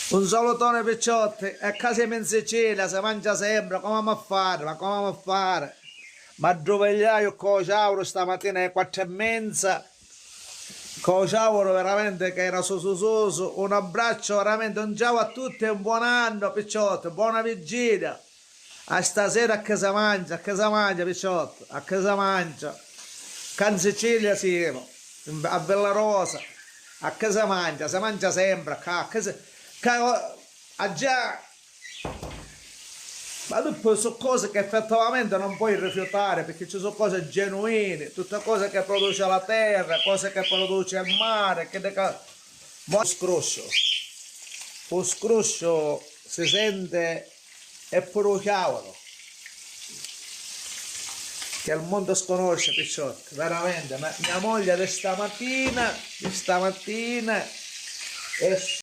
Un salutone picciotti, a casa in Sicilia si mangia sempre, come a fare, ma come a fare? Ma drovegliaio con ciauro stamattina alle 4:30, con ciauro veramente che era su, un abbraccio veramente, un ciao a tutti e un buon anno picciotti, buona vigilia, a stasera a casa mangia picciotti, a casa mangia, qua in Sicilia siamo, a Bellarosa, a casa mangia, si mangia sempre, a casa, a già, ma dopo sono cose che effettivamente non puoi rifiutare perché ci sono cose genuine, tutte cose che produce la terra, cose che produce il mare, che buon scruscio si sente è pure cavolo, che il mondo sconosce picciotti, veramente, ma mia moglie di stamattina è